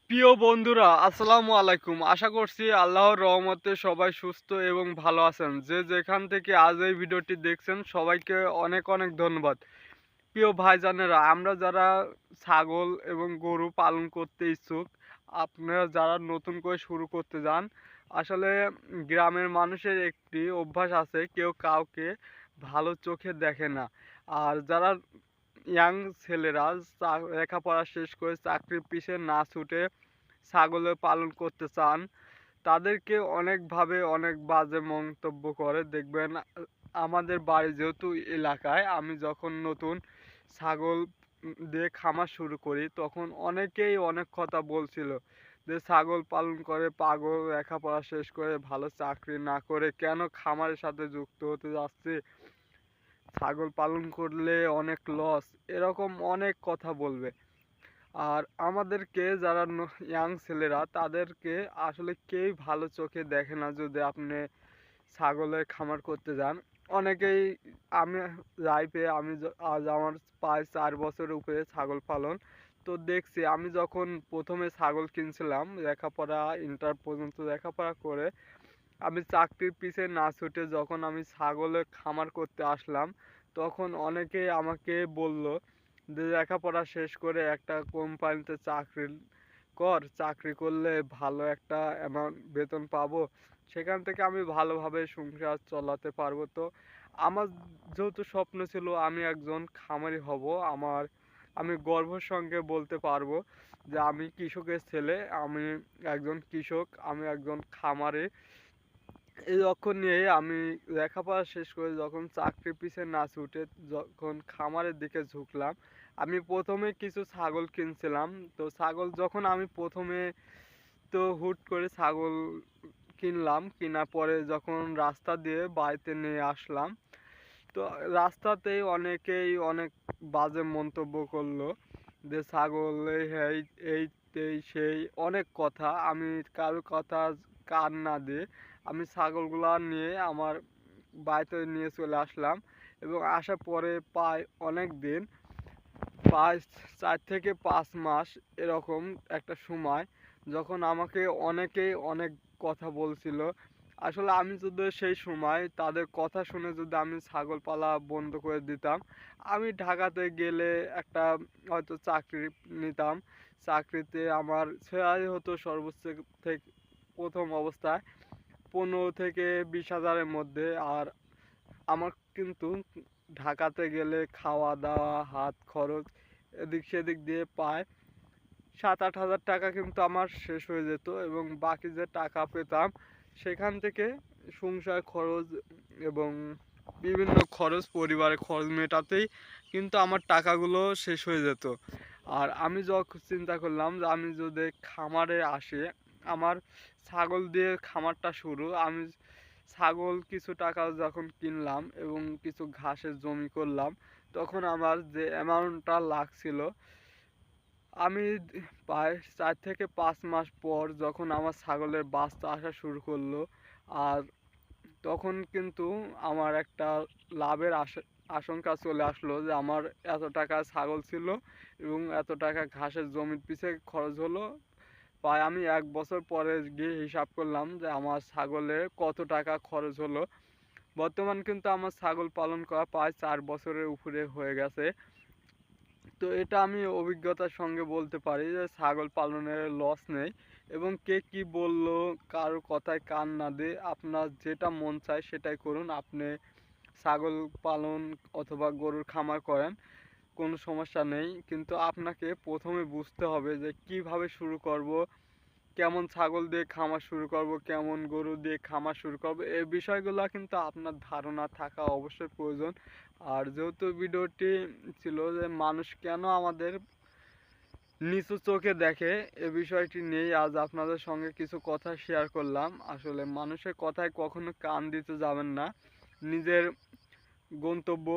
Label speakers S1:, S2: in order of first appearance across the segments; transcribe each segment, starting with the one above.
S1: প্রিয় বন্ধুরা, আসসালামু আলাইকুম। আশা করছি আল্লাহর রহমতে সবাই সুস্থ এবং ভালো আছেন। যে যেখান থেকে আজ এই ভিডিওটি দেখছেন সবাইকে অনেক অনেক ধন্যবাদ। প্রিয় ভাইজানেরা, আমরা যারা ছাগল এবং গরু পালন করতে ইচ্ছুক, আপনারা যারা নতুন করে শুরু করতে যান, আসলে গ্রামের মানুষের একটি অভ্যাস আছে, কেউ কাউকে ভালো চোখে দেখে না। আর যারা ইয়াং ছেলেরা লেখাপড়া শেষ করে চাকরির পিছে না ছুটে ছাগলের পালন করতে চান, তাদেরকে অনেকভাবে অনেক বাজে মন্তব্য করে। দেখবেন আমাদের বাড়ি যেহেতু এলাকায়, আমি যখন নতুন ছাগল দিয়ে খামার শুরু করি তখন অনেকেই অনেক কথা বলছিল যে ছাগল পালন করে পাগল, লেখাপড়া শেষ করে ভালো চাকরি না করে কেন খামারের সাথে যুক্ত হতে যাচ্ছে, ছাগল পালন করলে অনেক লস, এরকম অনেক কথা বলবে। আর আমাদেরকে যারা ইয়াং ছেলেরা তাদেরকে আসলে কেউই ভালো চোখে দেখে না যদি আপনি ছাগলের খামার করতে যান। অনেকেই, আমি লাইফে আজ আমার প্রায় 4 বছরের উপরে ছাগল পালন। তো দেখছি, আমি যখন প্রথমে ছাগল কিনছিলাম লেখাপড়া ইন্টার পর্যন্ত লেখাপড়া করে আমি চাকরির পিছে না ছুটে যখন আমি ছাগলের খামার করতে আসলাম, তখন অনেকেই আমাকে বলল যে লেখাপড়া শেষ করে একটা কোম্পানিতে চাকরি করলে ভালো একটা অ্যামাউন্ট বেতন পাবো, সেখান থেকে আমি ভালোভাবে সংসার চালাতে পারবো। তো আমার যেহেতু স্বপ্ন ছিল আমি একজন খামারি হব, আমি গর্বের সঙ্গে বলতে পারবো যে আমি কৃষকের ছেলে, আমি একজন কৃষক, আমি একজন খামারি। এই লক্ষ্য নিয়েই আমি লেখাপড়া শেষ করে যখন চাকরির পিছে না ছুটে যখন খামারের দিকে ঝুঁকলাম, আমি প্রথমে কিছু ছাগল কিনছিলাম। তো ছাগল যখন আমি প্রথমে, তো হুট করে ছাগল কিনলাম, কেনার পরে যখন রাস্তা দিয়ে বাড়িতে নিয়ে আসলাম, তো রাস্তাতেই অনেকেই অনেক বাজে মন্তব্য করলো যে ছাগল এই এই এই সেই অনেক কথা। আমি কারো কথা কান না দিয়ে আমি ছাগলগুলা নিয়ে আমার বাড়িতে নিয়ে চলে আসলাম, এবং আসার পরে প্রায় অনেক দিন, প্রায় 4 থেকে 5 মাস এরকম একটা সময়, যখন আমাকে অনেকেই অনেক কথা বলছিল। আসলে আমি যদি সেই সময় তাদের কথা শুনে যদি আমি ছাগল পালা বন্ধ করে দিতাম, আমি ঢাকাতে গেলে একটা হয়তো চাকরি নিতাম। চাকরিতে আমার স্যালারি হতো সর্বোচ্চ থেকে প্রথম অবস্থায় 15 থেকে 20 হাজারের মধ্যে। আর আমার কিন্তু ঢাকাতে গেলে খাওয়া দাওয়া হাত খরচ এদিক সেদিক দিয়ে প্রায় 7-8 হাজার টাকা কিন্তু আমার শেষ হয়ে যেত, এবং বাকি যে টাকা পেতাম সেখান থেকে সংসার খরচ এবং বিভিন্ন খরচ, পরিবারের খরচ মেটাতেই কিন্তু আমার টাকাগুলো শেষ হয়ে যেত। আর আমি যখন চিন্তা করলাম যে আমি যদি খামারে আসি, আমার ছাগল দিয়ে খামারটা শুরু, আমি ছাগল কিছু টাকা যখন কিনলাম এবং কিছু ঘাসের জমি করলাম, তখন আমার যে অ্যামাউন্টটা লাগছিল, আমি প্রায় 4 থেকে 5 মাস পর যখন আমার ছাগলের বাচ্চা আসা শুরু করলো, আর তখন কিন্তু আমার একটা লাভের আশঙ্কা চলে আসলো যে আমার এত টাকা ছাগল ছিল এবং এত টাকা ঘাসের জমির পিছে খরচ হলো। প্রায় আমি 1 বছর পরে গিয়ে হিসাব করলাম যে আমার ছাগলের কত টাকা খরচ হলো। বর্তমান কিন্তু আমার ছাগল পালন করা প্রায় 4 বছরের উপরে হয়ে গেছে। তো এটা আমি অভিজ্ঞতার সঙ্গে বলতে পারি যে ছাগল পালনের লস নেই, এবং কে কি বলল কারোর কথায় কান না দিয়ে আপনার যেটা মন চায় সেটাই করুন। আপনি ছাগল পালন অথবা গরুর খামার করেন, কোনো সমস্যা নেই, কিন্তু আপনাকে প্রথমে বুঝতে হবে যে কিভাবে শুরু করব, কেমন ছাগল দিয়ে খামার শুরু করব, কেমন গরু দিয়ে খামার শুরু করব, এই বিষয়গুলো কিন্তু আপনার ধারণা থাকা অবশ্যই প্রয়োজন। আর যেহেতু ভিডিওটি ছিল যে মানুষ কেন আমাদের নিচু চোখে দেখে, এ বিষয়টি নিয়েই আজ আপনাদের সঙ্গে কিছু কথা শেয়ার করলাম। আসলে মানুষের কথায় কখনো কান দিতে যাবেন না, নিজের গন্তব্য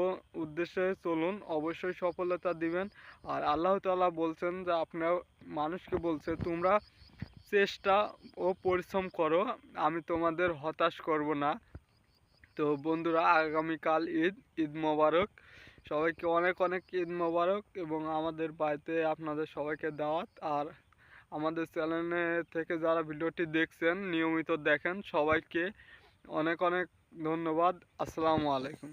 S1: উদ্দেশ্যে চলুন, অবশ্যই সফলতা দিবেন। আর আল্লাহ তাআলা বলছেন যে আপনার মানুষকে বলছে তোমরা চেষ্টা ও পরিশ্রম করো, আমি তোমাদের হতাশ করব না। তো বন্ধুরা, আগামীকাল ঈদ, ঈদ মোবারক, সবাইকে অনেক অনেক ঈদ মোবারক, এবং আমাদের বাড়িতে আপনাদের সবাইকে দাওয়াত। আর আমাদের চ্যানেলে থেকে যারা ভিডিওটি দেখছেন, নিয়মিত দেখেন, সবাইকে অনেক অনেক ধন্যবাদ। আসসালামু আলাইকুম।